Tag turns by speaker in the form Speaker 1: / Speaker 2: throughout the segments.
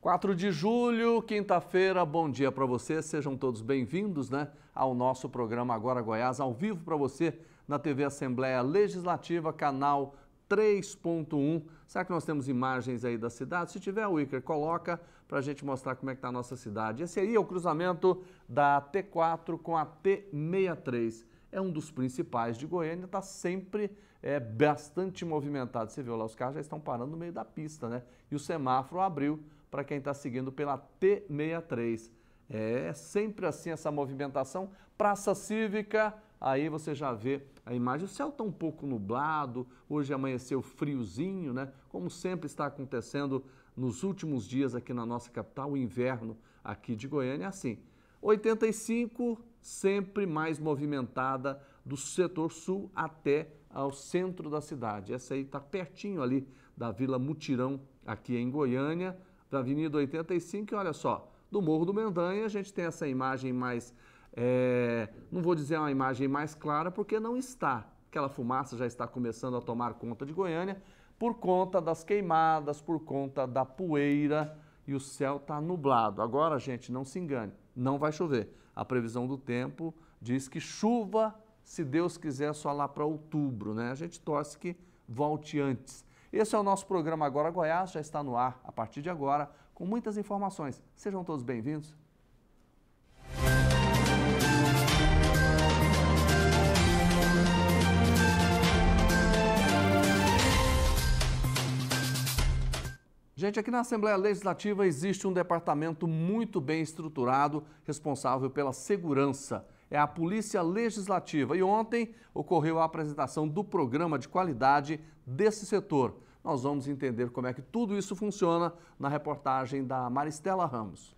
Speaker 1: 4 de julho, quinta-feira, bom dia para você, sejam todos bem-vindos, ao nosso programa Agora Goiás, ao vivo para você na TV Assembleia Legislativa, canal 3.1. Será que nós temos imagens aí da cidade? Se tiver, o Iker coloca para a gente mostrar como é que está a nossa cidade. Esse aí é o cruzamento da T4 com a T63. É um dos principais de Goiânia, está sempre bastante movimentado. Você viu lá, os carros já estão parando no meio da pista, E o semáforo abriu para quem está seguindo pela T63. É sempre assim essa movimentação. Praça Cívica, aí você já vê a imagem. O céu está um pouco nublado, hoje amanheceu friozinho, Como sempre está acontecendo nos últimos dias aqui na nossa capital, o inverno aqui de Goiânia é assim. 85, sempre mais movimentada do setor sul até ao centro da cidade. Essa aí está pertinho ali da Vila Mutirão, aqui em Goiânia, da Avenida 85, e olha só, do Morro do Mendanha a gente tem essa imagem mais, não vou dizer uma imagem mais clara, porque não está. Aquela fumaça já está começando a tomar conta de Goiânia, por conta das queimadas, por conta da poeira, e o céu está nublado. Agora, gente, não se engane, não vai chover. A previsão do tempo diz que chuva, se Deus quiser, só lá para outubro, A gente torce que volte antes. Esse é o nosso programa Agora Goiás, já está no ar a partir de agora, com muitas informações. Sejam todos bem-vindos. Gente, aqui na Assembleia Legislativa existe um departamento muito bem estruturado, responsável pela segurança. É a Polícia Legislativa. E ontem ocorreu a apresentação do programa de qualidade desse setor. Nós vamos entender como é que tudo isso funciona na reportagem da Maristela Ramos.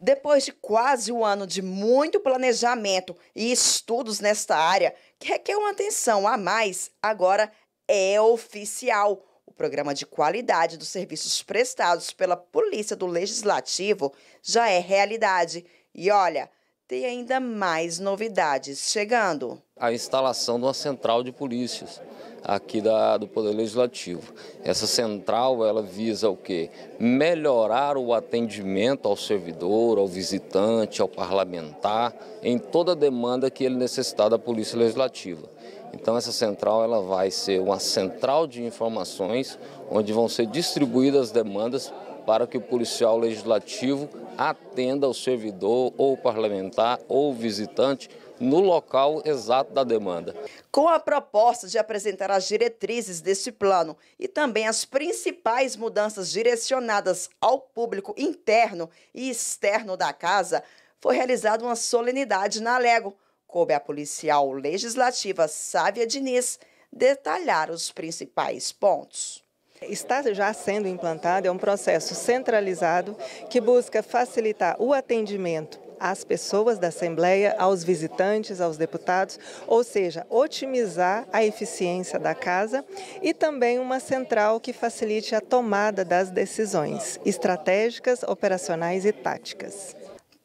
Speaker 2: Depois de quase um ano de muito planejamento e estudos nesta área, que requer uma atenção a mais, agora é oficial. O programa de qualidade dos serviços prestados pela Polícia do Legislativo já é realidade. E olha, tem ainda mais novidades chegando.
Speaker 3: A instalação de uma central de polícias aqui do Poder Legislativo. Essa central, ela visa o quê? Melhorar o atendimento ao servidor, ao visitante, ao parlamentar, em toda demanda que ele necessitar da Polícia Legislativa. Então essa central ela vai ser uma central de informações onde vão ser distribuídas as demandas para que o policial legislativo atenda o servidor ou o parlamentar ou o visitante no local exato da demanda.
Speaker 2: Com a proposta de apresentar as diretrizes deste plano e também as principais mudanças direcionadas ao público interno e externo da casa, foi realizada uma solenidade na Alego. Coube à policial legislativa Sávia Diniz detalhar os principais pontos.
Speaker 4: Está já sendo implantado, é um processo centralizado que busca facilitar o atendimento às pessoas da Assembleia, aos visitantes, aos deputados, ou seja, otimizar a eficiência da casa e também uma central que facilite a tomada das decisões estratégicas, operacionais e táticas.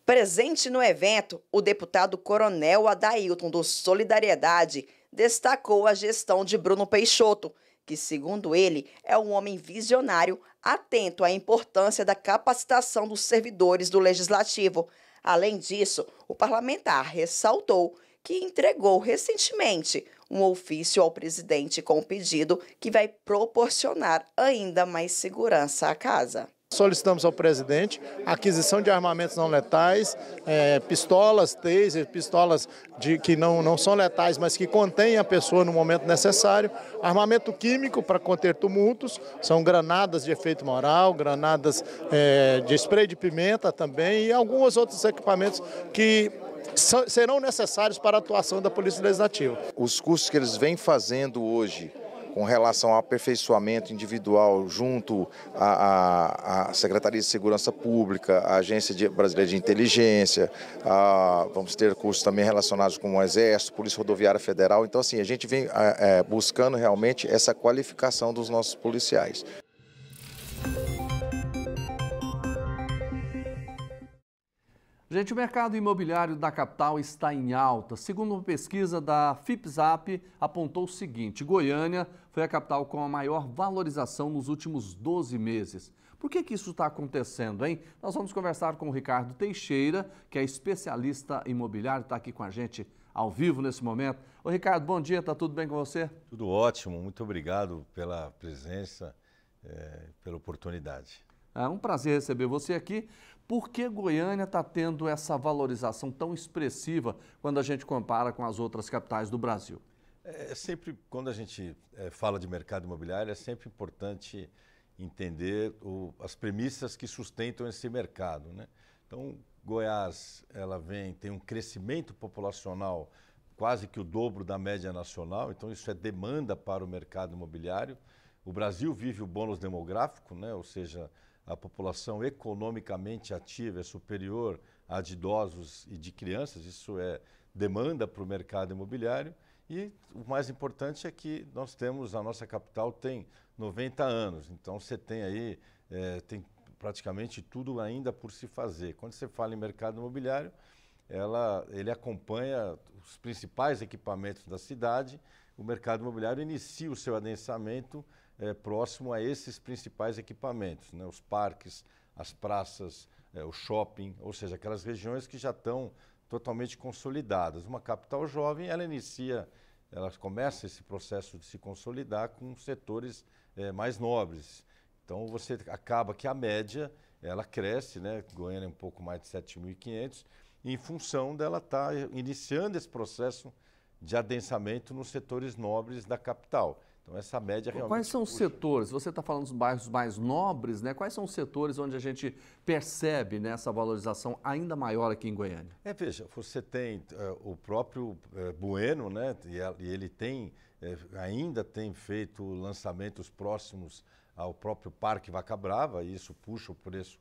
Speaker 2: Presente no evento, o deputado Coronel Adailton do Solidariedade destacou a gestão de Bruno Peixoto, que, segundo ele, é um homem visionário, atento à importância da capacitação dos servidores do Legislativo. Além disso, o parlamentar ressaltou que entregou recentemente um ofício ao presidente com o pedido que vai proporcionar ainda mais segurança à casa.
Speaker 5: Solicitamos ao presidente a aquisição de armamentos não letais, pistolas, taser, pistolas que não são letais, mas que contêm a pessoa no momento necessário, armamento químico para conter tumultos, são granadas de efeito moral, granadas de spray de pimenta também e alguns outros equipamentos que serão necessários para a atuação da Polícia Legislativa.
Speaker 6: Os cursos que eles vêm fazendo hoje com relação ao aperfeiçoamento individual junto à Secretaria de Segurança Pública, à Agência Brasileira de Inteligência, vamos ter cursos também relacionados com o Exército, Polícia Rodoviária Federal. Então, assim, a gente vem buscando realmente essa qualificação dos nossos policiais.
Speaker 1: Gente, o mercado imobiliário da capital está em alta. Segundo uma pesquisa da FIPZAP, apontou o seguinte: Goiânia foi a capital com a maior valorização nos últimos 12 meses. Por que isso está acontecendo, hein? Nós vamos conversar com o Ricardo Teixeira, que é especialista imobiliário, está aqui com a gente ao vivo nesse momento. Ô Ricardo, bom dia, está tudo bem com você?
Speaker 7: Tudo ótimo, muito obrigado pela presença, pela oportunidade.
Speaker 1: É um prazer receber você aqui. Por que Goiânia está tendo essa valorização tão expressiva quando a gente compara com as outras capitais do Brasil?
Speaker 7: Sempre, quando a gente fala de mercado imobiliário, é sempre importante entender as premissas que sustentam esse mercado, né? Então, Goiás, tem um crescimento populacional quase que o dobro da média nacional, então isso é demanda para o mercado imobiliário. O Brasil vive o bônus demográfico, né? Ou seja, a população economicamente ativa é superior à de idosos e de crianças, isso é demanda para o mercado imobiliário. E o mais importante é que a nossa capital tem 90 anos, então você tem aí, tem praticamente tudo ainda por se fazer. Quando você fala em mercado imobiliário, ele acompanha os principais equipamentos da cidade. O mercado imobiliário inicia o seu adensamento próximo a esses principais equipamentos, né? Os parques, as praças, o shopping, ou seja, aquelas regiões que já estão totalmente consolidadas. Uma capital jovem, ela começa esse processo de se consolidar com setores mais nobres. Então você acaba que a média, ela cresce, né? Goiânia é um pouco mais de 7.500, em função dela estar iniciando esse processo de adensamento nos setores nobres da capital. Então essa média realmente...
Speaker 1: Quais são os setores? Você está falando dos bairros mais nobres, né? Quais são os setores onde a gente percebe, né, essa valorização ainda maior aqui em Goiânia?
Speaker 7: Veja, você tem o próprio Bueno, né? E ele ainda tem feito lançamentos próximos ao próprio Parque Vaca Brava, e isso puxa o preço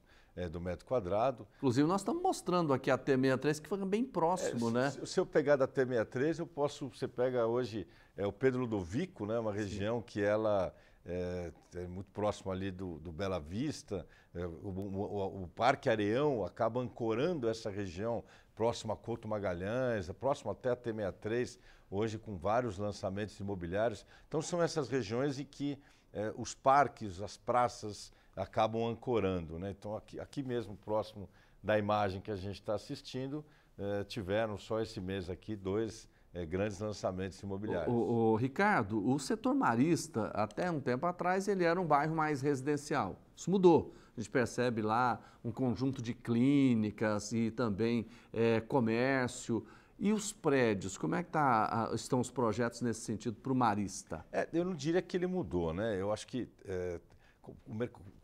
Speaker 7: do metro quadrado.
Speaker 1: Inclusive, nós estamos mostrando aqui a T63, que fica bem próximo, né?
Speaker 7: Se eu pegar da T63, você pega hoje o Pedro Ludovico, né? Uma região que ela é muito próxima ali do Bela Vista. O Parque Areão acaba ancorando essa região próximo a Couto Magalhães, próximo até a T63, hoje com vários lançamentos imobiliários. Então são essas regiões em que os parques, as praças acabam ancorando, né? Então aqui mesmo, próximo da imagem que a gente está assistindo, tiveram só esse mês aqui 2 grandes lançamentos imobiliários.
Speaker 1: Ricardo, o setor marista, até um tempo atrás, ele era um bairro mais residencial. Isso mudou. A gente percebe lá um conjunto de clínicas e também comércio. E os prédios, como é que estão os projetos nesse sentido para o marista?
Speaker 7: Eu não diria que ele mudou, né? Eu acho que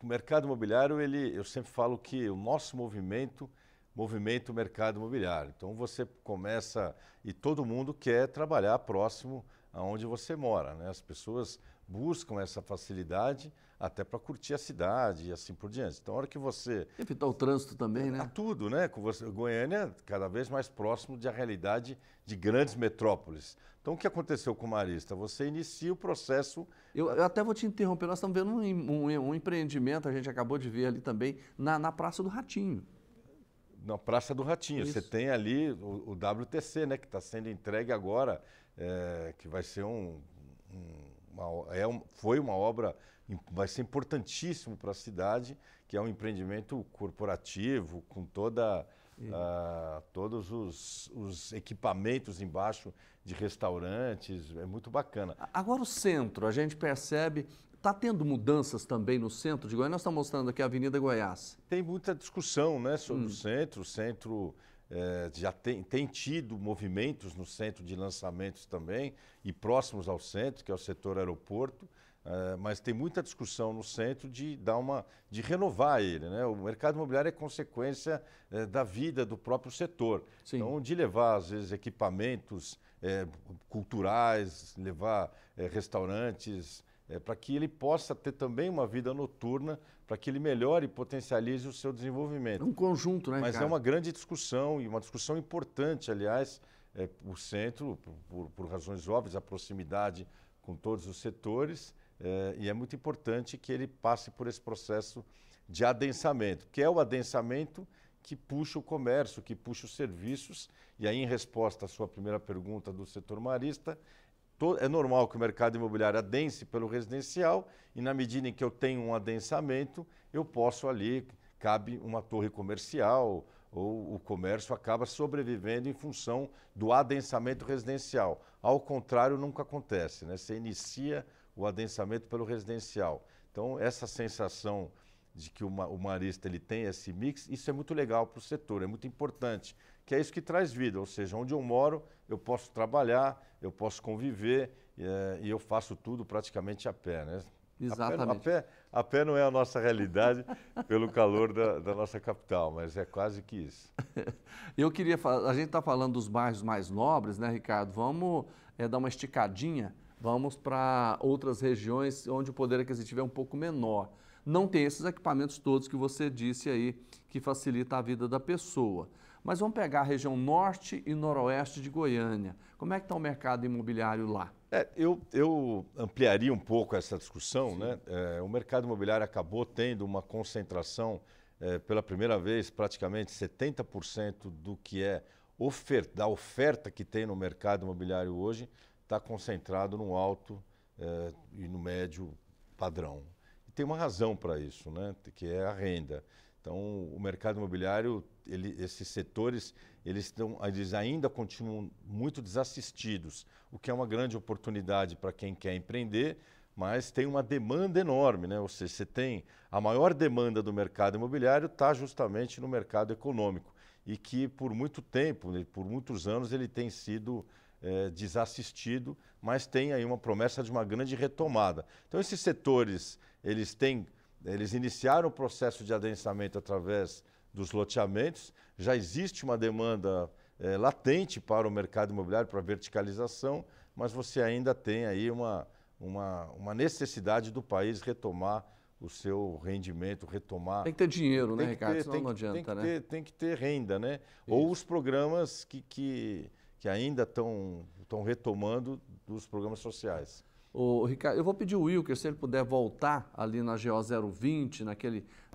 Speaker 7: o mercado imobiliário, eu sempre falo que o nosso movimenta o mercado imobiliário. Então você começa, e todo mundo quer trabalhar próximo aonde você mora, né? As pessoas buscam essa facilidade até para curtir a cidade e assim por diante. Então, a hora que você...
Speaker 1: Evitar o trânsito também, né?
Speaker 7: Tudo, né? Goiânia cada vez mais próximo da realidade de grandes metrópoles. Então, o que aconteceu com o Marista? Você inicia o processo...
Speaker 1: Eu até vou te interromper, nós estamos vendo um empreendimento, a gente acabou de ver ali também, na Praça do Ratinho.
Speaker 7: Na Praça do Ratinho. Isso. Você tem ali o WTC, né? Que está sendo entregue agora, que vai ser foi uma obra, vai ser importantíssimo para a cidade, que é um empreendimento corporativo, com todos os equipamentos embaixo de restaurantes, é muito bacana.
Speaker 1: Agora o centro, a gente percebe, está tendo mudanças também no centro de Goiânia? Nós estamos mostrando aqui a Avenida Goiás.
Speaker 7: Tem muita discussão, né, sobre o centro já tem tido movimentos no centro de lançamentos também, e próximos ao centro, que é o setor aeroporto, mas tem muita discussão no centro de renovar ele, né? O mercado imobiliário é consequência da vida do próprio setor. Sim. Então, de levar, às vezes, equipamentos culturais, levar restaurantes, para que ele possa ter também uma vida noturna, para que ele melhore e potencialize o seu desenvolvimento.
Speaker 1: É um conjunto, né,
Speaker 7: Mas
Speaker 1: cara?
Speaker 7: É uma grande discussão, e uma discussão importante, aliás, o centro, por razões óbvias, a proximidade com todos os setores, e é muito importante que ele passe por esse processo de adensamento, que é o adensamento que puxa o comércio, que puxa os serviços. E aí, em resposta à sua primeira pergunta do setor marista, é normal que o mercado imobiliário adense pelo residencial e, na medida em que eu tenho um adensamento, eu posso ali, cabe uma torre comercial ou o comércio acaba sobrevivendo em função do adensamento residencial. Ao contrário, nunca acontece, né? Você inicia o adensamento pelo residencial. Então, essa sensação de que o marista ele tem esse mix, isso é muito legal para o setor, é muito importante, que é isso que traz vida, ou seja, onde eu moro, eu posso trabalhar, eu posso conviver e eu faço tudo praticamente a pé, né?
Speaker 1: Exatamente.
Speaker 7: A pé não é a nossa realidade pelo calor da nossa capital, mas é quase que isso.
Speaker 1: Eu queria falar, a gente está falando dos bairros mais nobres, né, Ricardo? Vamos dar uma esticadinha, vamos para outras regiões onde o poder aquisitivo é um pouco menor. Não tem esses equipamentos todos que você disse aí, que facilita a vida da pessoa. Mas vamos pegar a região norte e noroeste de Goiânia. Como é que está o mercado imobiliário lá?
Speaker 7: Eu ampliaria um pouco essa discussão, né? O mercado imobiliário acabou tendo uma concentração, pela primeira vez, praticamente 70% do que é da oferta que tem no mercado imobiliário hoje está concentrado no alto e no médio padrão. E tem uma razão para isso, né? Que é a renda. Então, o mercado imobiliário, esses setores, eles ainda continuam muito desassistidos, o que é uma grande oportunidade para quem quer empreender, mas tem uma demanda enorme, né? Ou seja, você tem a maior demanda do mercado imobiliário está justamente no mercado econômico e que por muito tempo, por muitos anos, ele tem sido desassistido, mas tem aí uma promessa de uma grande retomada. Então, esses setores, eles iniciaram o processo de adensamento através dos loteamentos, já existe uma demanda latente para o mercado imobiliário, para a verticalização, mas você ainda tem aí uma necessidade do país retomar o seu rendimento, retomar...
Speaker 1: Tem que ter dinheiro, né, Ricardo? Senão não adianta, né?
Speaker 7: Tem que ter renda, né? Isso. Ou os programas que ainda estão retomando dos programas sociais.
Speaker 1: Ricardo, eu vou pedir o Wilker, se ele puder voltar ali na GO 020,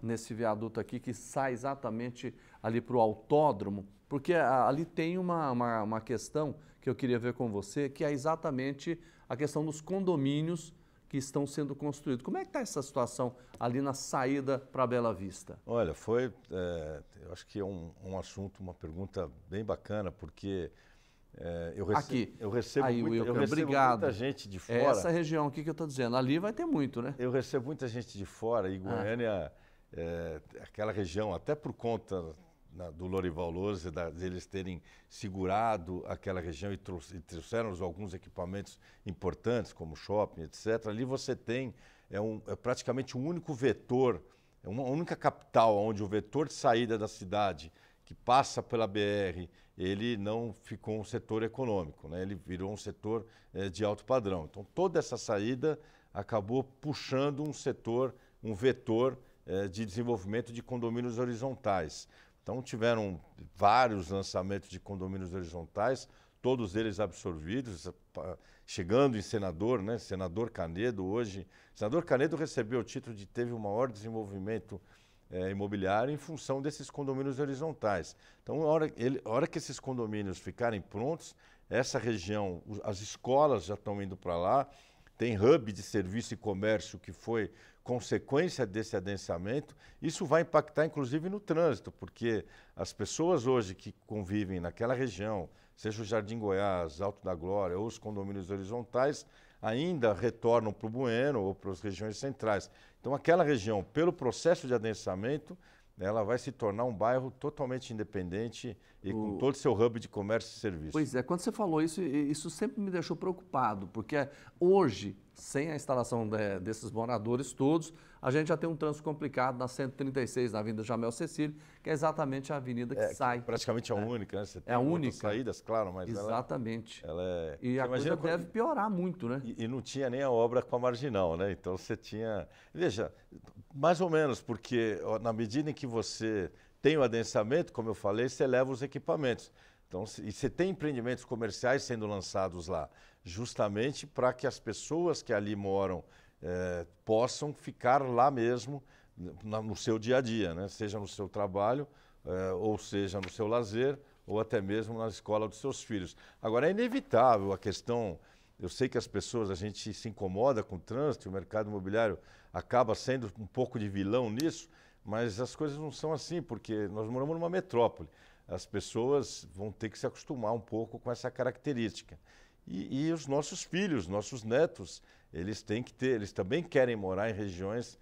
Speaker 1: nesse viaduto aqui, que sai exatamente ali para o autódromo, porque ali tem uma questão que eu queria ver com você, que é exatamente a questão dos condomínios que estão sendo construídos. Como é que está essa situação ali na saída para Bela Vista?
Speaker 7: Olha, eu acho que é um assunto, uma pergunta bem bacana, porque... Eu recebo muita gente de fora.
Speaker 1: Essa região aqui que eu estou dizendo, ali vai ter muito, né?
Speaker 7: Eu recebo muita gente de fora e Goiânia, aquela região, até por conta do Lorival Lousa, deles terem segurado aquela região e trouxeram alguns equipamentos importantes, como shopping, etc. Ali você tem praticamente um único vetor, uma única capital onde o vetor de saída da cidade, que passa pela BR, ele não ficou um setor econômico, né? Ele virou um setor de alto padrão. Então, toda essa saída acabou puxando um vetor de desenvolvimento de condomínios horizontais. Então, tiveram vários lançamentos de condomínios horizontais, todos eles absorvidos, chegando em senador, né? Senador Canedo hoje. Senador Canedo recebeu o título de teve o maior desenvolvimento imobiliário em função desses condomínios horizontais. Então, a hora que esses condomínios ficarem prontos, essa região, as escolas já estão indo para lá, tem hub de serviço e comércio que foi consequência desse adensamento. Isso vai impactar, inclusive, no trânsito, porque as pessoas hoje que convivem naquela região, seja o Jardim Goiás, Alto da Glória ou os condomínios horizontais, ainda retornam para o Bueno ou para as regiões centrais. Então, aquela região, pelo processo de adensamento, ela vai se tornar um bairro totalmente independente e com todo o seu hub de comércio e serviço.
Speaker 1: Pois é, quando você falou isso sempre me deixou preocupado, porque hoje, sem a instalação desses moradores todos, a gente já tem um trânsito complicado na 136, na Avenida Jamel Cecílio, que é exatamente a avenida que sai.
Speaker 7: Praticamente a única, né? Você tem
Speaker 1: a única.
Speaker 7: Saídas, claro, mas
Speaker 1: exatamente.
Speaker 7: E
Speaker 1: a coisa deve piorar muito, né?
Speaker 7: E não tinha nem a obra com a marginal, né? Então você tinha... Veja, mais ou menos, porque na medida em que você tem o adensamento, como eu falei, você leva os equipamentos. Então, e você tem empreendimentos comerciais sendo lançados lá, justamente para que as pessoas que ali moram possam ficar lá mesmo no seu dia a dia, né? Seja no seu trabalho ou seja, no seu lazer, ou até mesmo na escola dos seus filhos. Agora, é inevitável a questão, eu sei que as pessoas, a gente se incomoda com o trânsito, o mercado imobiliário acaba sendo um pouco de vilão nisso, mas as coisas não são assim, porque nós moramos numa metrópole. As pessoas vão ter que se acostumar um pouco com essa característica. E os nossos filhos, nossos netos, eles também querem morar em regiões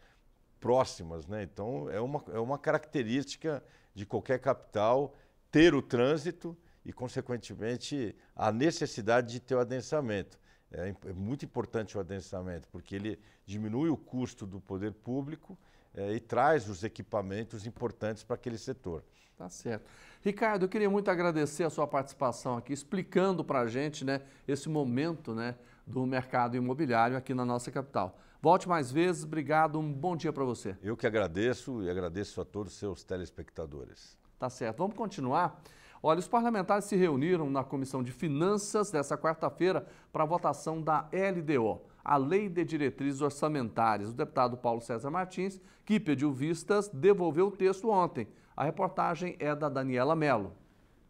Speaker 7: próximas, né? Então, é uma característica de qualquer capital ter o trânsito e, consequentemente, a necessidade de ter o adensamento. É muito importante o adensamento, porque ele diminui o custo do poder público e traz os equipamentos importantes para aquele setor.
Speaker 1: Tá certo. Ricardo, eu queria muito agradecer a sua participação aqui, explicando para a gente, né, esse momento, né, do mercado imobiliário aqui na nossa capital. Volte mais vezes, obrigado, um bom dia para você.
Speaker 7: Eu que agradeço e agradeço a todos os seus telespectadores.
Speaker 1: Tá certo, vamos continuar? Olha, os parlamentares se reuniram na Comissão de Finanças dessa quarta-feira para a votação da LDO, a Lei de Diretrizes Orçamentárias. O deputado Paulo César Martins, que pediu vistas, devolveu o texto ontem. A reportagem é da Daniela Mello.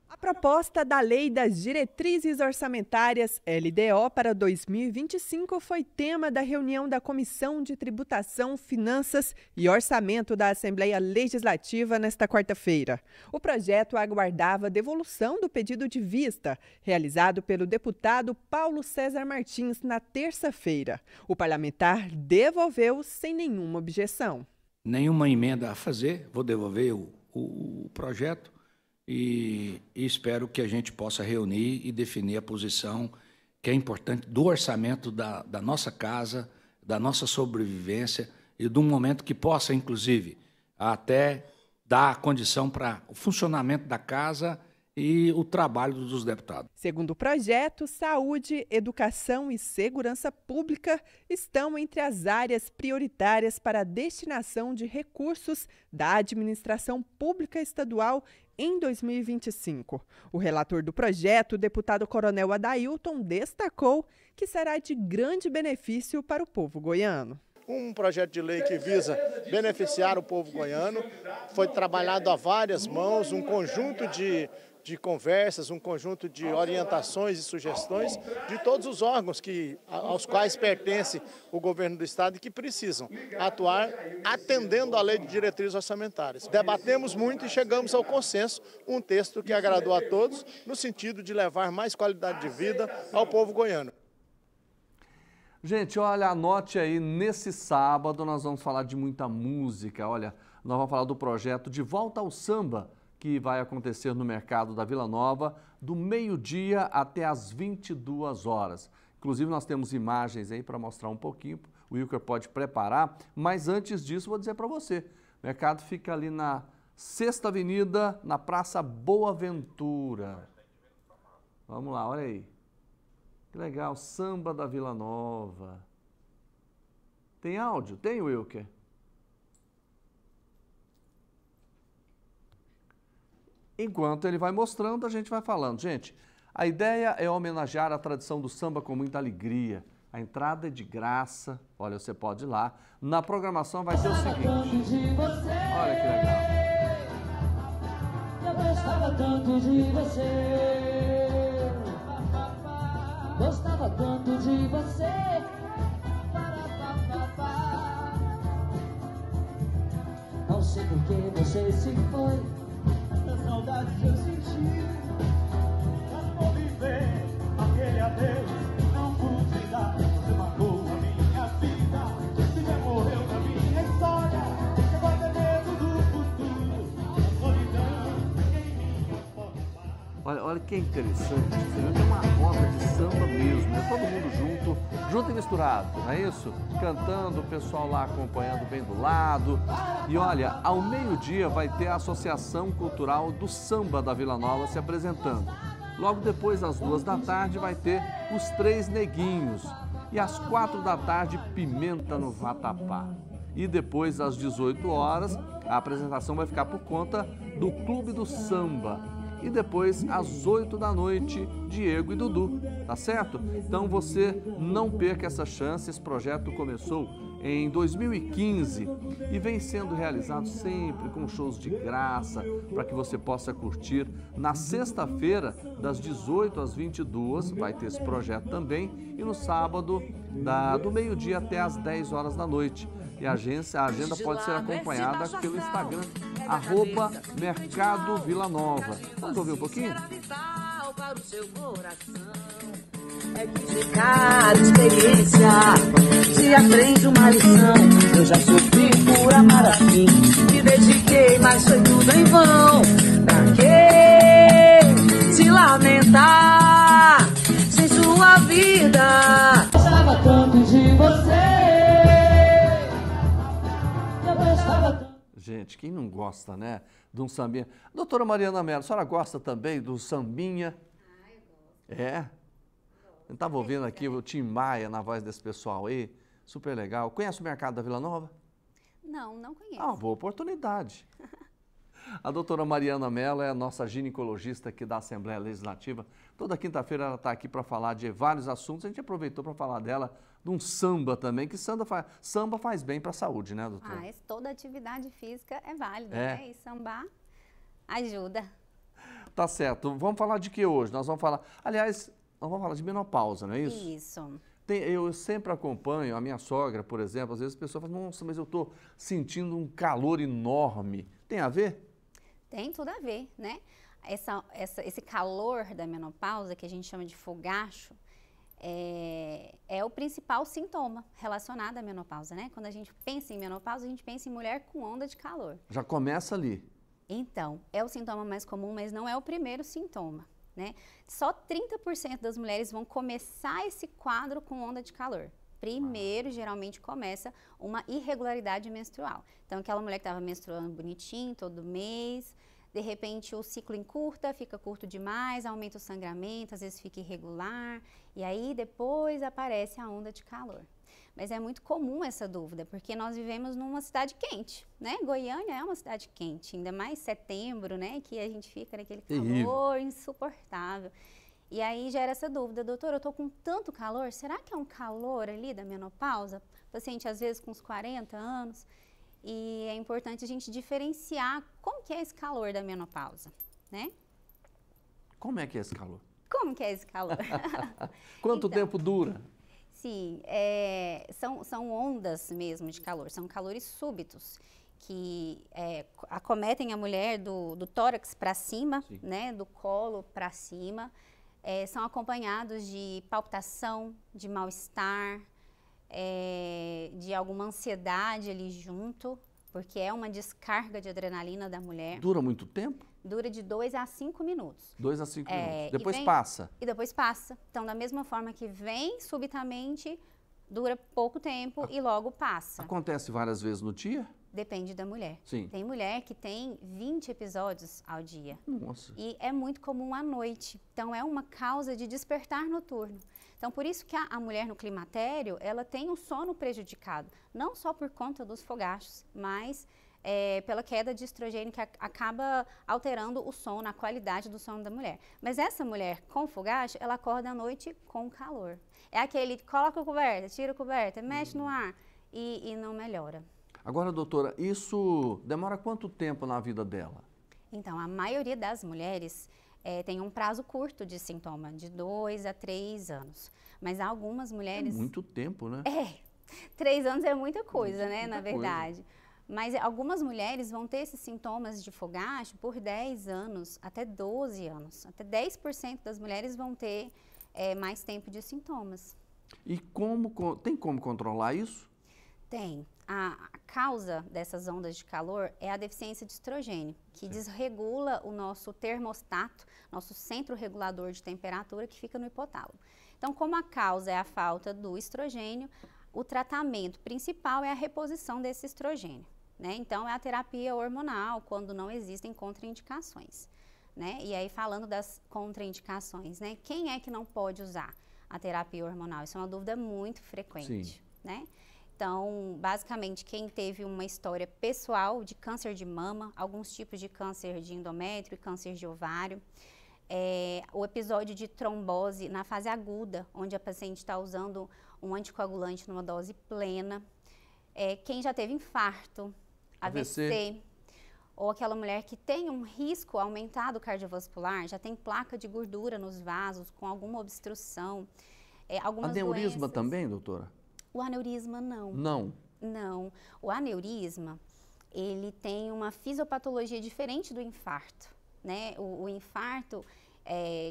Speaker 8: A proposta da Lei das Diretrizes Orçamentárias, LDO, para 2025 foi tema da reunião da Comissão de Tributação, Finanças e Orçamento da Assembleia Legislativa nesta quarta-feira. O projeto aguardava a devolução do pedido de vista, realizado pelo deputado Paulo César Martins na terça-feira. O parlamentar devolveu sem nenhuma objeção.
Speaker 9: Nenhuma emenda a fazer, vou devolver o projeto. E espero que a gente possa reunir e definir a posição que é importante do orçamento da nossa casa, da nossa sobrevivência e de um momento que possa, inclusive, até dar condição para o funcionamento da casa e o trabalho dos deputados.
Speaker 8: Segundo o projeto, saúde, educação e segurança pública estão entre as áreas prioritárias para a destinação de recursos da administração pública estadual em 2025. O relator do projeto, o deputado Coronel Adailton, destacou que será de grande benefício para o povo goiano.
Speaker 5: Um projeto de lei que visa beneficiar o povo goiano, foi trabalhado a várias mãos, um conjunto de conversas, um conjunto de orientações e sugestões de todos os órgãos aos quais pertence o governo do estado e que precisam atuar atendendo à lei de diretrizes orçamentárias. Debatemos muito e chegamos ao consenso, um texto que agradou a todos no sentido de levar mais qualidade de vida ao povo goiano.
Speaker 1: Gente, olha, anote aí, nesse sábado nós vamos falar de muita música. Olha, nós vamos falar do projeto De Volta ao Samba, que vai acontecer no mercado da Vila Nova, do meio-dia até às 22 horas. Inclusive, nós temos imagens aí para mostrar um pouquinho, o Wilker pode preparar, mas antes disso, vou dizer para você, o mercado fica ali na 6ª Avenida, na Praça Boa Ventura. Vamos lá, olha aí. Que legal, samba da Vila Nova. Tem áudio? Tem, Wilker? Enquanto ele vai mostrando, a gente vai falando. Gente, a ideia é homenagear a tradição do samba com muita alegria. A entrada é de graça. Olha, você pode ir lá. Na programação vai ter o seguinte. Olha que legal.
Speaker 10: Eu gostava tanto de você. Gostava tanto de você. Não sei por que você se foi. A saudade que eu senti. Não vou viver aquele adeus. Não pude dar. Você matou a minha vida. Você já morreu na minha história. Você vai ter medo do futuro. A solidão em minha forma.
Speaker 1: Olha que interessante. Você viu que é uma roda de samba mesmo, né? Todo mundo junto e misturado, não é isso? Cantando, o pessoal lá acompanhando bem do lado. E olha, ao meio-dia vai ter a Associação Cultural do Samba da Vila Nova se apresentando. Logo depois, às 2 da tarde, vai ter os Três Neguinhos. E às 4 da tarde, Pimenta no Vatapá. E depois, às 18 horas, a apresentação vai ficar por conta do Clube do Samba. e depois às 8 da noite, Diego e Dudu, tá certo? Então você não perca essa chance, esse projeto começou em 2015 e vem sendo realizado sempre com shows de graça para que você possa curtir. Na sexta-feira, das 18 às 22, vai ter esse projeto também, e no sábado, do meio-dia até às 10 horas da noite. E a agenda pode ser acompanhada pelo Instagram, @Mercado Vila Nova. Vamos ouvir um pouquinho?
Speaker 10: É de cada experiência se aprende uma lição. Eu já sofri por amar assim, me dediquei, mas foi tudo em vão. Pra que se lamentar sem sua vida? Gostava tanto de você. Eu gostava tanto.
Speaker 1: Gente, quem não gosta, né, de um sambinha? Doutora Mariana Mello, a senhora gosta também do sambinha?
Speaker 11: Ah, eu gosto.
Speaker 1: É? Eu estava ouvindo aqui o Tim Maia na voz desse pessoal aí, super legal. Conhece o Mercado da Vila Nova?
Speaker 11: Não, não conheço.
Speaker 1: Ah, boa oportunidade. A doutora Mariana Mello é a nossa ginecologista aqui da Assembleia Legislativa. Toda quinta-feira ela está aqui para falar de vários assuntos. A gente aproveitou para falar dela de um samba também, que samba faz bem para a saúde, né, doutora?
Speaker 11: Ah, toda atividade física é válida,
Speaker 1: É.
Speaker 11: né? E sambar ajuda.
Speaker 1: Tá certo. Vamos falar de que hoje? Nós vamos falar... Aliás, nós vamos falar de menopausa, não é isso?
Speaker 11: Isso.
Speaker 1: Eu sempre acompanho a minha sogra, por exemplo, às vezes a pessoa fala, nossa, mas eu estou sentindo um calor enorme. Tem a ver?
Speaker 11: Tem tudo a ver, né? Esse calor da menopausa, que a gente chama de fogacho, é o principal sintoma relacionado à menopausa, né? Quando a gente pensa em menopausa, a gente pensa em mulher com onda de calor.
Speaker 1: Já começa ali.
Speaker 11: Então, é o sintoma mais comum, mas não é o primeiro sintoma, né? Só 30% das mulheres vão começar esse quadro com onda de calor. Primeiro, geralmente, começa uma irregularidade menstrual. Então, aquela mulher que estava menstruando bonitinho todo mês, de repente o ciclo encurta, fica curto demais, aumenta o sangramento, às vezes fica irregular, e aí depois aparece a onda de calor. Mas é muito comum essa dúvida, porque nós vivemos numa cidade quente, né? Goiânia é uma cidade quente, ainda mais setembro, né? Que a gente fica naquele calor insuportável. E aí gera essa dúvida, doutora, eu tô com tanto calor, será que é um calor ali da menopausa? Paciente às vezes com uns 40 anos. E é importante a gente diferenciar como que é esse calor da menopausa, né?
Speaker 1: Como é que é esse calor?
Speaker 11: Como que é esse calor?
Speaker 1: Quanto tempo dura?
Speaker 11: Sim, são ondas mesmo de calor, são calores súbitos que acometem a mulher do tórax para cima, né, do colo para cima, são acompanhados de palpitação, de mal-estar, de alguma ansiedade ali junto, porque é uma descarga de adrenalina da mulher.
Speaker 1: Dura muito tempo?
Speaker 11: Dura de 2 a 5 minutos.
Speaker 1: 2 a 5 minutos. Depois passa?
Speaker 11: E depois passa. Então, da mesma forma que vem subitamente, dura pouco tempo e logo passa.
Speaker 1: Acontece várias vezes no dia?
Speaker 11: Depende da mulher.
Speaker 1: Sim.
Speaker 11: Tem mulher que tem 20 episódios ao dia.
Speaker 1: Nossa.
Speaker 11: E é muito comum à noite. Então, é uma causa de despertar noturno. Então, por isso que a mulher no climatério, ela tem o sono prejudicado. Não só por conta dos fogachos, mas pela queda de estrogênio que acaba alterando o sono, a qualidade do sono da mulher. Mas essa mulher com fogacho, ela acorda à noite com calor. É aquele, coloca a coberta, tira a coberta, mexe no ar e não melhora.
Speaker 1: Agora, doutora, isso demora quanto tempo na vida dela?
Speaker 11: Então, a maioria das mulheres tem um prazo curto de sintoma, de 2 a 3 anos. Mas algumas mulheres...
Speaker 1: É muito tempo, né?
Speaker 11: 3 anos é muita coisa, né, na verdade. Mas algumas mulheres vão ter esses sintomas de fogacho por 10 anos, até 12 anos. Até 10% das mulheres vão ter mais tempo de sintomas.
Speaker 1: E tem como controlar isso?
Speaker 11: Tem. A causa dessas ondas de calor é a deficiência de estrogênio, que desregula o nosso termostato, nosso centro regulador de temperatura que fica no hipotálamo. Então, como a causa é a falta do estrogênio, o tratamento principal é a reposição desse estrogênio, né? Então, é a terapia hormonal, quando não existem contraindicações, né? E aí, falando das contraindicações, né? Quem é que não pode usar a terapia hormonal? Isso é uma dúvida muito frequente, né? Então, basicamente, quem teve uma história pessoal de câncer de mama, alguns tipos de câncer de endométrio e câncer de ovário, o episódio de trombose na fase aguda, onde a paciente está usando um anticoagulante numa dose plena, quem já teve infarto, AVC, ou aquela mulher que tem um risco aumentado cardiovascular, já tem placa de gordura nos vasos, com alguma obstrução, algumas
Speaker 1: Aneurisma
Speaker 11: doenças.
Speaker 1: também, doutora?
Speaker 11: O aneurisma não.
Speaker 1: Não?
Speaker 11: Não. O aneurisma, ele tem uma fisiopatologia diferente do infarto, né? O infarto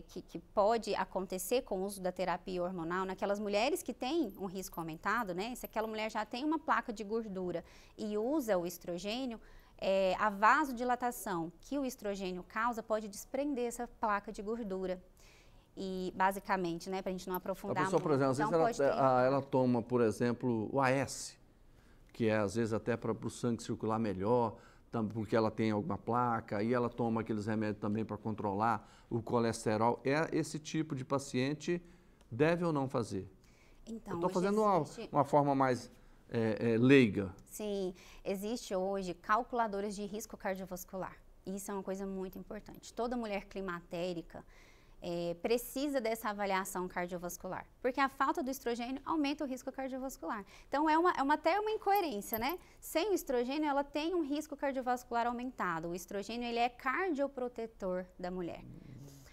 Speaker 11: que pode acontecer com o uso da terapia hormonal naquelas mulheres que têm um risco aumentado, né? Se aquela mulher já tem uma placa de gordura e usa o estrogênio, a vasodilatação que o estrogênio causa pode desprender essa placa de gordura. E, basicamente, né, para a gente não aprofundar muito.
Speaker 1: Por exemplo, às
Speaker 11: então,
Speaker 1: vezes ela toma, por exemplo, o AS, que é, às vezes, até para o sangue circular melhor, porque ela tem alguma placa, e ela toma aqueles remédios também para controlar o colesterol. Esse tipo de paciente deve ou não fazer?
Speaker 11: Então,
Speaker 1: eu estou fazendo uma forma mais leiga.
Speaker 11: Sim, existe hoje calculadoras de risco cardiovascular. Isso é uma coisa muito importante. Toda mulher climatérica precisa dessa avaliação cardiovascular, porque a falta do estrogênio aumenta o risco cardiovascular. Então, até uma incoerência, né? Sem o estrogênio, ela tem um risco cardiovascular aumentado. O estrogênio, ele é cardioprotetor da mulher.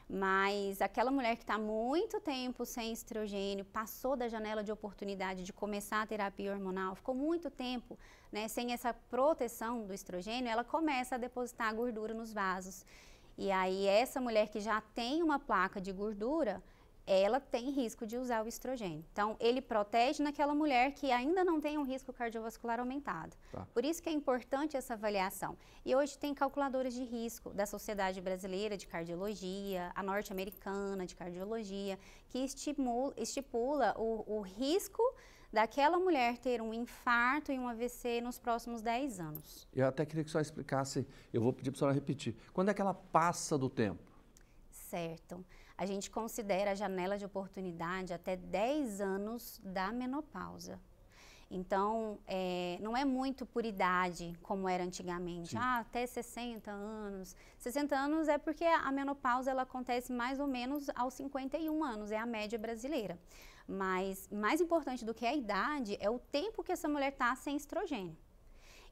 Speaker 11: Mas aquela mulher que está muito tempo sem estrogênio, passou da janela de oportunidade de começar a terapia hormonal, ficou muito tempo, né, sem essa proteção do estrogênio, ela começa a depositar gordura nos vasos. E aí, essa mulher que já tem uma placa de gordura, ela tem risco de usar o estrogênio. Então, ele protege naquela mulher que ainda não tem um risco cardiovascular aumentado. Tá. Por isso que é importante essa avaliação. E hoje tem calculadoras de risco da Sociedade Brasileira de Cardiologia, a norte-americana de cardiologia, que estipula o risco daquela mulher ter um infarto e um AVC nos próximos 10 anos.
Speaker 1: Eu até queria que a senhora explicasse, eu vou pedir para a senhora repetir. Quando é que ela passa do tempo?
Speaker 11: Certo. A gente considera a janela de oportunidade até 10 anos da menopausa. Então, não é muito por idade, como era antigamente. Até 60 anos. 60 anos é porque a menopausa ela acontece mais ou menos aos 51 anos, é a média brasileira. Mas mais importante do que a idade é o tempo que essa mulher está sem estrogênio.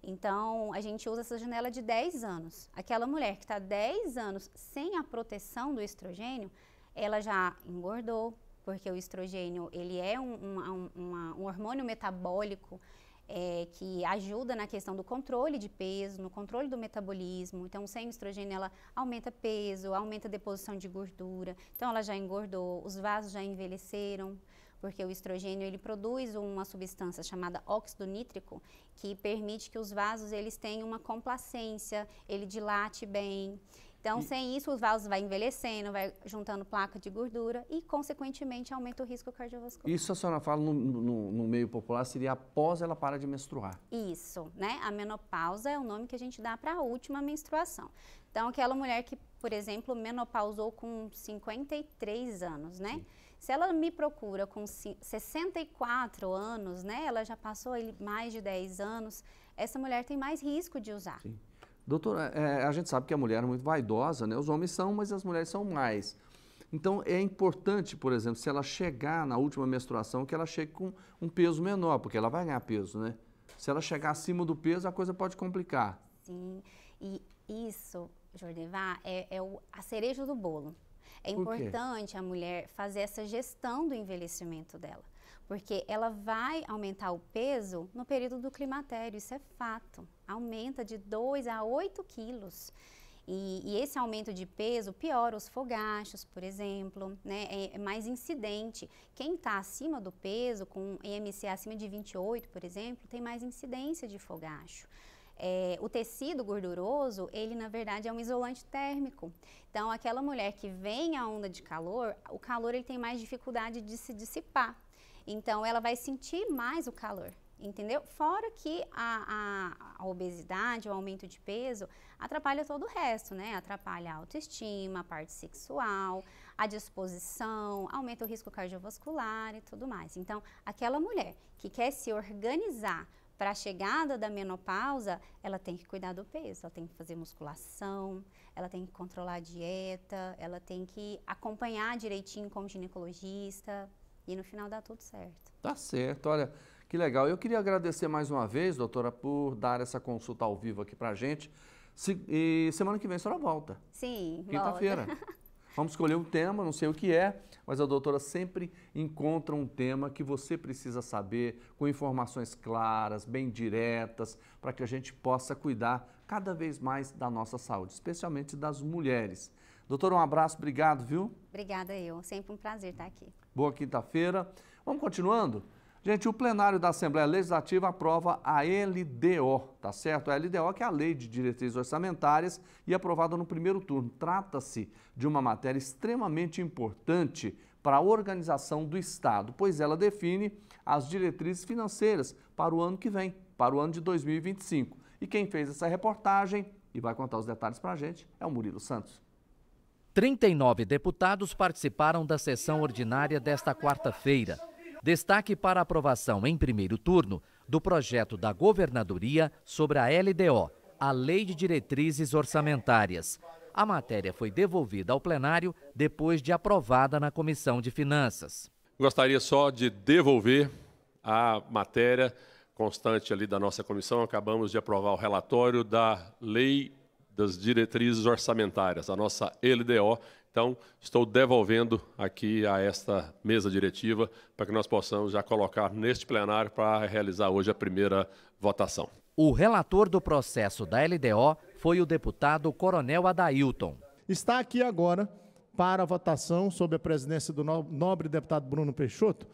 Speaker 11: Então, a gente usa essa janela de 10 anos. Aquela mulher que está 10 anos sem a proteção do estrogênio, ela já engordou, porque o estrogênio ele é um hormônio metabólico que ajuda na questão do controle de peso, no controle do metabolismo. Então, sem estrogênio, ela aumenta peso, aumenta a deposição de gordura. Então, ela já engordou, os vasos já envelheceram, porque o estrogênio ele produz uma substância chamada óxido nítrico, que permite que os vasos eles tenham uma complacência, ele dilate bem. Então, sem isso, os vasos vai envelhecendo, vai juntando placa de gordura e, consequentemente, aumenta o risco cardiovascular.
Speaker 1: Isso a senhora fala no meio popular, seria após ela parar de menstruar.
Speaker 11: Isso, né? A menopausa é o nome que a gente dá para a última menstruação. Então, aquela mulher que, por exemplo, menopausou com 53 anos, né? Sim. Se ela me procura com 64 anos, né? Ela já passou mais de 10 anos, essa mulher tem mais risco de usar.
Speaker 1: Sim. Doutora, a gente sabe que a mulher é muito vaidosa, né? Os homens são, mas as mulheres são mais. Então, é importante, por exemplo, se ela chegar na última menstruação, que ela chegue com um peso menor, porque ela vai ganhar peso, né? Se ela chegar acima do peso, a coisa pode complicar.
Speaker 11: Sim, e isso, Jordevar, a cereja do bolo. É importante a mulher fazer essa gestão do envelhecimento dela, porque ela vai aumentar o peso no período do climatério, isso é fato. Aumenta de 2 a 8 quilos. E esse aumento de peso piora os fogachos, por exemplo, né? É mais incidente. Quem está acima do peso, com IMC acima de 28, por exemplo, tem mais incidência de fogacho. O tecido gorduroso, ele na verdade é um isolante térmico. Então, aquela mulher que vem a onda de calor, o calor ele tem mais dificuldade de se dissipar. Então, ela vai sentir mais o calor. entendeu? Fora que a obesidade, o aumento de peso, atrapalha todo o resto, né? Atrapalha a autoestima, a parte sexual, a disposição, aumenta o risco cardiovascular e tudo mais. Então, aquela mulher que quer se organizar para a chegada da menopausa, ela tem que cuidar do peso, ela tem que fazer musculação, ela tem que controlar a dieta, ela tem que acompanhar direitinho com o ginecologista e no final dá tudo certo.
Speaker 1: Tá certo, olha, que legal. Eu queria agradecer mais uma vez, doutora, por dar essa consulta ao vivo aqui pra gente. E semana que vem a senhora volta.
Speaker 11: Sim,
Speaker 1: quinta-feira. Vamos escolher um tema, não sei o que é, mas a doutora sempre encontra um tema que você precisa saber, com informações claras, bem diretas, para que a gente possa cuidar cada vez mais da nossa saúde, especialmente das mulheres. Doutora, um abraço, obrigado, viu?
Speaker 11: Obrigada eu, sempre um prazer estar aqui.
Speaker 1: Boa quinta-feira. Vamos continuando? Gente, o plenário da Assembleia Legislativa aprova a LDO, tá certo? A LDO que é a Lei de Diretrizes Orçamentárias e aprovada no primeiro turno. Trata-se de uma matéria extremamente importante para a organização do Estado, pois ela define as diretrizes financeiras para o ano que vem, para o ano de 2025. E quem fez essa reportagem e vai contar os detalhes para a gente é o Murilo Santos.
Speaker 12: 39 deputados participaram da sessão ordinária desta quarta-feira. Destaque para a aprovação em primeiro turno do projeto da Governadoria sobre a LDO, a Lei de Diretrizes Orçamentárias. A matéria foi devolvida ao plenário depois de aprovada na Comissão de Finanças.
Speaker 13: Gostaria só de devolver a matéria constante ali da nossa comissão. Acabamos de aprovar o relatório da Lei das Diretrizes Orçamentárias, a nossa LDO. Então, estou devolvendo aqui a esta mesa diretiva para que nós possamos já colocar neste plenário para realizar hoje a primeira votação.
Speaker 12: O relator do processo da LDO foi o deputado Coronel Adailton.
Speaker 5: Está aqui agora para a votação, sob a presidência do nobre deputado Bruno Peixoto,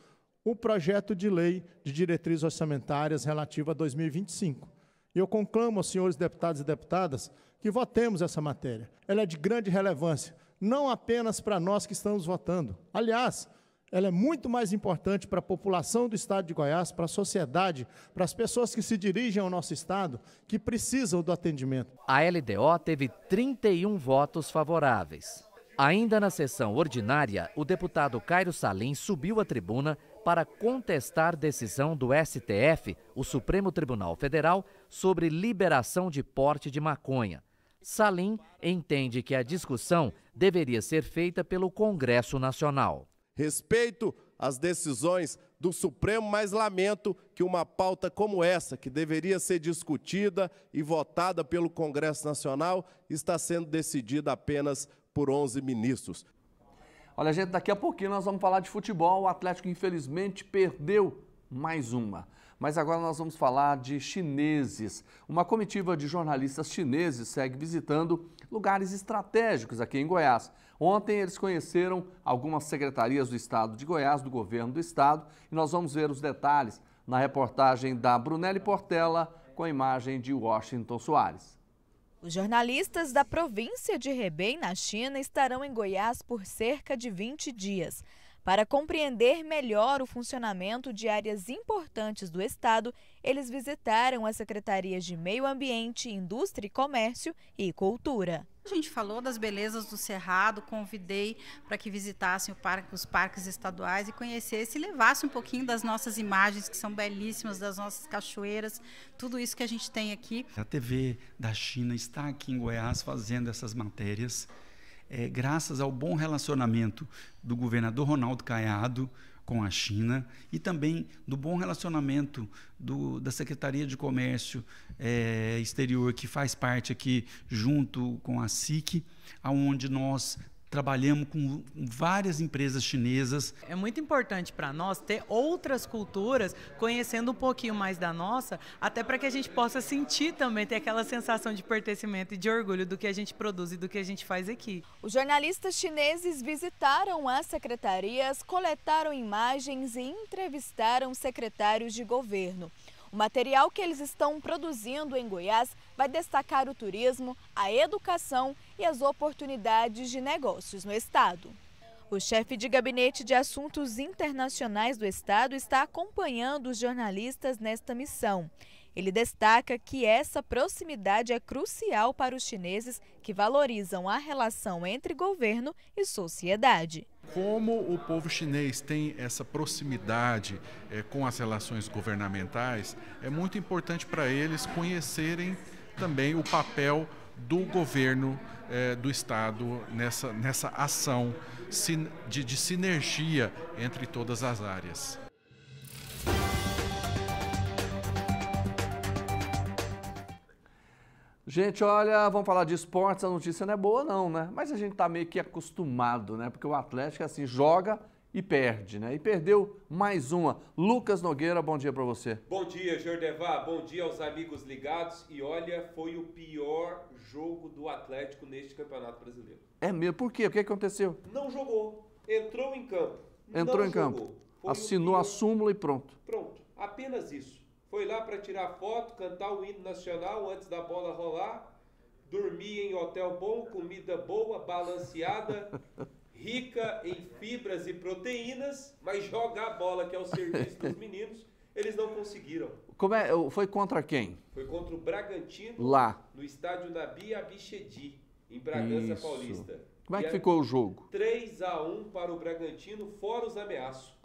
Speaker 5: o projeto de lei de diretrizes orçamentárias relativo a 2025. E eu conclamo aos senhores deputados e deputadas que votemos essa matéria. Ela é de grande relevância, não apenas para nós que estamos votando. Aliás, ela é muito mais importante para a população do estado de Goiás, para a sociedade, para as pessoas que se dirigem ao nosso estado, que precisam do atendimento.
Speaker 12: A LDO teve 31 votos favoráveis. Ainda na sessão ordinária, o deputado Cairo Salim subiu à tribuna para contestar decisão do STF, o Supremo Tribunal Federal, sobre liberação de porte de maconha. Salim entende que a discussão deveria ser feita pelo Congresso Nacional.
Speaker 14: Respeito as decisões do Supremo, mas lamento que uma pauta como essa, que deveria ser discutida e votada pelo Congresso Nacional, está sendo decidida apenas por 11 ministros.
Speaker 1: Olha, gente, daqui a pouquinho nós vamos falar de futebol. O Atlético, infelizmente, perdeu mais uma. Mas agora nós vamos falar de chineses. Uma comitiva de jornalistas chineses segue visitando lugares estratégicos aqui em Goiás. Ontem eles conheceram algumas secretarias do estado de Goiás, do governo do estado, e nós vamos ver os detalhes na reportagem da Brunelli Portela com a imagem de Washington Soares.
Speaker 15: Os jornalistas da província de Hebei, na China, estarão em Goiás por cerca de 20 dias. Para compreender melhor o funcionamento de áreas importantes do estado, eles visitaram as secretarias de Meio Ambiente, Indústria e Comércio e Cultura.
Speaker 16: A gente falou das belezas do Cerrado, convidei para que visitassem os parques estaduais e conhecessem e levassem um pouquinho das nossas imagens, que são belíssimas, das nossas cachoeiras, tudo isso que a gente tem aqui.
Speaker 17: A TV da China está aqui em Goiás fazendo essas matérias, graças ao bom relacionamento do governador Ronaldo Caiado com a China e também do bom relacionamento da Secretaria de Comércio Exterior, que faz parte aqui junto com a SIC, onde nós trabalhamos com várias empresas chinesas.
Speaker 18: É muito importante para nós ter outras culturas, conhecendo um pouquinho mais da nossa, até para que a gente possa sentir também, ter aquela sensação de pertencimento e de orgulho do que a gente produz e do que a gente faz aqui.
Speaker 15: Os jornalistas chineses visitaram as secretarias, coletaram imagens e entrevistaram secretários de governo. O material que eles estão produzindo em Goiás vai destacar o turismo, a educação e as oportunidades de negócios no estado. O chefe de gabinete de assuntos internacionais do Estado está acompanhando os jornalistas nesta missão. Ele destaca que essa proximidade é crucial para os chineses que valorizam a relação entre governo e sociedade.
Speaker 19: Como o povo chinês tem essa proximidade com as relações governamentais, é muito importante para eles conhecerem também o papel do governo do Estado nessa ação de sinergia entre todas as áreas.
Speaker 1: Gente, olha, vamos falar de esportes, a notícia não é boa não, né? Mas a gente tá meio que acostumado, né? Porque o Atlético, assim, joga e perde, né? E perdeu mais uma. Lucas Nogueira, bom dia para você.
Speaker 20: Bom dia, Jordevar, bom dia aos amigos ligados. E olha, foi o pior jogo do Atlético neste Campeonato Brasileiro.
Speaker 1: É mesmo? Por quê? O que aconteceu?
Speaker 20: Não jogou, entrou em campo.
Speaker 1: Entrou em campo, assinou a súmula e pronto.
Speaker 20: Pronto, apenas isso. Foi lá para tirar foto, cantar o hino nacional antes da bola rolar, dormir em hotel bom, comida boa, balanceada, rica em fibras e proteínas, mas jogar a bola, que é o serviço dos meninos, eles não conseguiram.
Speaker 1: Foi contra quem?
Speaker 20: Foi contra o Bragantino,
Speaker 1: lá
Speaker 20: no estádio Nabi Abichedi, em Bragança Paulista.
Speaker 1: Como é que ficou o jogo?
Speaker 20: 3-1 para o Bragantino, fora os ameaços.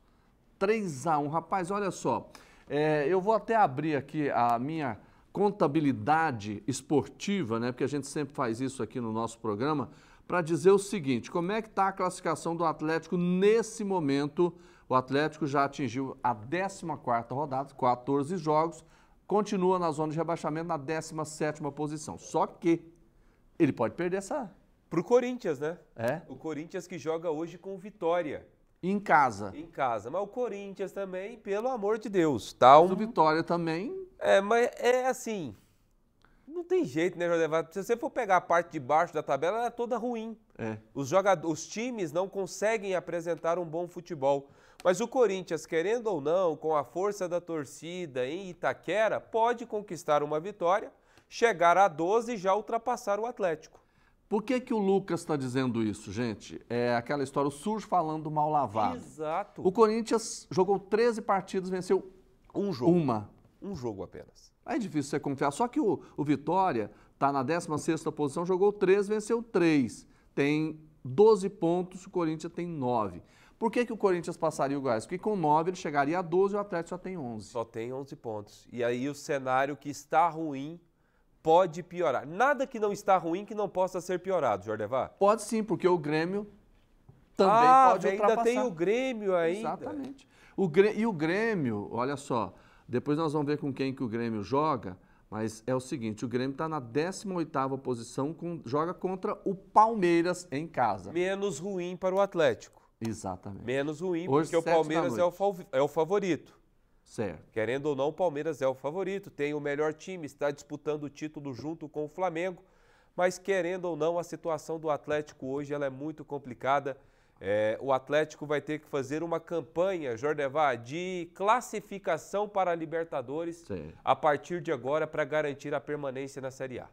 Speaker 1: 3-1, rapaz, olha só. Eu vou até abrir aqui a minha contabilidade esportiva, né? Porque a gente sempre faz isso aqui no nosso programa, para dizer o seguinte: como é que está a classificação do Atlético nesse momento? O Atlético já atingiu a 14ª rodada, 14 jogos, continua na zona de rebaixamento na 17ª posição. Só que ele pode perder essa...
Speaker 20: Pro Corinthians, né?
Speaker 1: É.
Speaker 20: O Corinthians que joga hoje com Vitória.
Speaker 1: Em casa.
Speaker 20: Em casa. Mas o Corinthians também, pelo amor de Deus, tá
Speaker 1: O Vitória também.
Speaker 20: Mas é assim, não tem jeito, né, Jordevar? Se você for pegar a parte de baixo da tabela, ela é toda ruim. Os times não conseguem apresentar um bom futebol. Mas o Corinthians, querendo ou não, com a força da torcida em Itaquera, pode conquistar uma vitória, chegar a 12 e já ultrapassar o Atlético.
Speaker 1: Por que o Lucas está dizendo isso, gente? É aquela história, o sujo falando mal lavado.
Speaker 20: Exato.
Speaker 1: O Corinthians jogou 13 partidas, venceu
Speaker 20: um jogo.
Speaker 1: Uma.
Speaker 20: Um jogo apenas.
Speaker 1: É difícil você confiar. Só que o Vitória está na 16ª posição, jogou 13, venceu 3. Tem 12 pontos, o Corinthians tem 9. Por que o Corinthians passaria o Goiás? Porque com 9 ele chegaria a 12 e o Atlético só tem 11.
Speaker 20: Só tem 11 pontos. E aí o cenário que está ruim pode piorar. Nada que não está ruim que não possa ser piorado, Jordevar.
Speaker 1: Pode sim, porque o Grêmio também pode ultrapassar.
Speaker 20: Ainda tem o Grêmio ainda.
Speaker 1: Exatamente. E o Grêmio, olha só, depois nós vamos ver com quem que o Grêmio joga, mas é o seguinte, o Grêmio está na 18ª posição, joga contra o Palmeiras em casa.
Speaker 20: Menos ruim para o Atlético.
Speaker 1: Exatamente.
Speaker 20: Menos ruim,
Speaker 1: Hoje,
Speaker 20: porque o Palmeiras é o favorito.
Speaker 1: Certo.
Speaker 20: Querendo ou não, o Palmeiras é o favorito, tem o melhor time, está disputando o título junto com o Flamengo, mas querendo ou não, a situação do Atlético hoje ela é muito complicada. O Atlético vai ter que fazer uma campanha, Jordevar, de classificação para a Libertadores a partir de agora para garantir a permanência na Série A.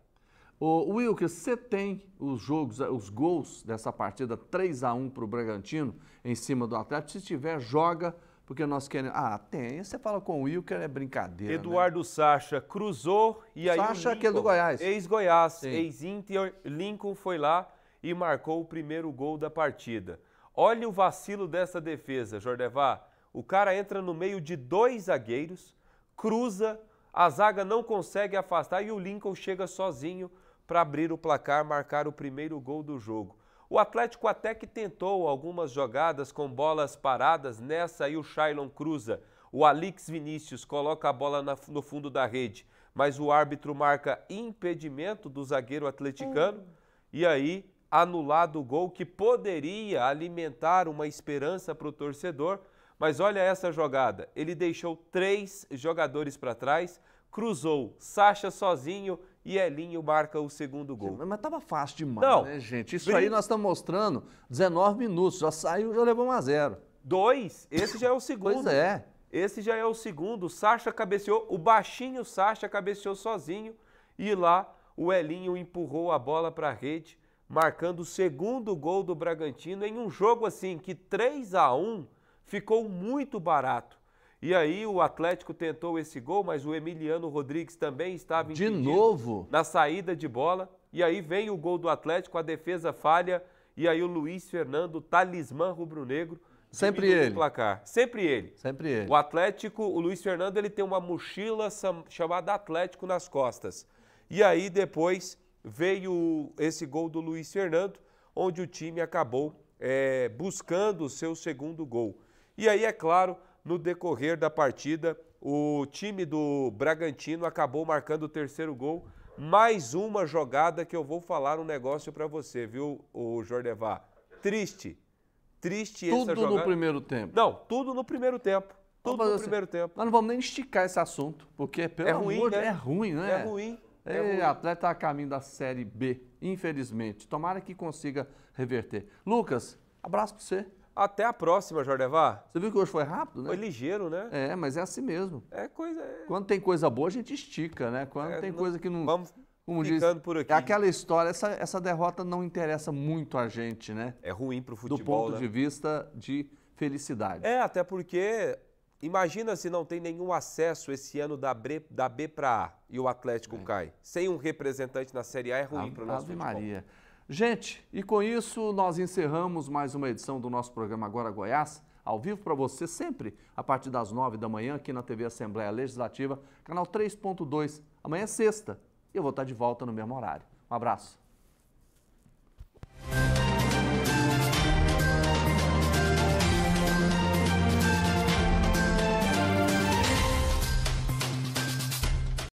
Speaker 1: Ô Wilker, você tem os gols dessa partida 3-1 para o Bragantino em cima do Atlético? Se tiver, joga. Porque nós queremos... tem. Você fala com o Wilker, é brincadeira,
Speaker 20: Eduardo Sacha cruzou e aí
Speaker 1: Sacha, que é do Goiás.
Speaker 20: Ex-Goiás, ex-Inter, Lincoln foi lá e marcou o primeiro gol da partida. Olha o vacilo dessa defesa, Jordevar. O cara entra no meio de 2 zagueiros, cruza, a zaga não consegue afastar e o Lincoln chega sozinho para abrir o placar, marcar o primeiro gol do jogo. O Atlético até que tentou algumas jogadas com bolas paradas, nessa aí o Shailon cruza, o Alix Vinícius coloca a bola no fundo da rede, mas o árbitro marca impedimento do zagueiro atleticano e aí anulado o gol que poderia alimentar uma esperança para o torcedor, mas olha essa jogada, ele deixou 3 jogadores para trás, cruzou, Sacha sozinho e Elinho marca o segundo gol.
Speaker 1: Mas estava fácil demais, né, gente? Isso aí nós estamos mostrando 19 minutos, já saiu, já levou 1-0.
Speaker 20: 2, esse já é o segundo.
Speaker 1: Pois é.
Speaker 20: Esse já é o segundo, o Sacha cabeceou, o baixinho Sacha cabeceou sozinho e lá o Elinho empurrou a bola para a rede, marcando o segundo gol do Bragantino em um jogo assim que 3-1 ficou muito barato. E aí o Atlético tentou esse gol, mas o Emiliano Rodrigues também estava impedido
Speaker 1: de novo
Speaker 20: na saída de bola. E aí vem o gol do Atlético, a defesa falha, e aí o Luiz Fernando, talismã rubro-negro,
Speaker 1: sempre ele.
Speaker 20: O placar. Sempre ele.
Speaker 1: Sempre ele.
Speaker 20: O Atlético, o Luiz Fernando, ele tem uma mochila chamada Atlético nas costas. E aí depois veio esse gol do Luiz Fernando, onde o time acabou buscando o seu segundo gol. E aí, é claro, no decorrer da partida, o time do Bragantino acabou marcando o terceiro gol. Mais uma jogada que eu vou falar um negócio para você, viu, o Jordevá? Triste essa jogada.
Speaker 1: Tudo no primeiro tempo.
Speaker 20: Não, tudo no primeiro tempo. Tudo no primeiro tempo.
Speaker 1: Nós não vamos nem esticar esse assunto, porque pelo amor,
Speaker 20: né?
Speaker 1: É ruim, né?
Speaker 20: É ruim.
Speaker 1: O Atlético está a caminho da Série B, infelizmente. Tomara que consiga reverter. Lucas, abraço para você.
Speaker 20: Até a próxima, Jordevá.
Speaker 1: Você viu que hoje foi rápido, né?
Speaker 20: Foi ligeiro, né?
Speaker 1: É, mas é assim mesmo.
Speaker 20: Coisa...
Speaker 1: Quando tem coisa boa, a gente estica, né? Quando tem coisa que não...
Speaker 20: Vamos
Speaker 1: como
Speaker 20: ficando
Speaker 1: diz,
Speaker 20: por aqui.
Speaker 1: É aquela história, essa derrota não interessa muito a gente, né?
Speaker 20: É ruim pro futebol,
Speaker 1: do ponto
Speaker 20: né?
Speaker 1: de vista de felicidade.
Speaker 20: Até porque... Imagina se não tem nenhum acesso esse ano da B para A e o Atlético cai. Sem um representante na Série A é ruim para o nosso futebol.
Speaker 1: Maria. Gente, e com isso nós encerramos mais uma edição do nosso programa Agora Goiás, ao vivo para você sempre, a partir das 9 da manhã, aqui na TV Assembleia Legislativa, canal 3.2. Amanhã é sexta e eu vou estar de volta no mesmo horário. Um abraço.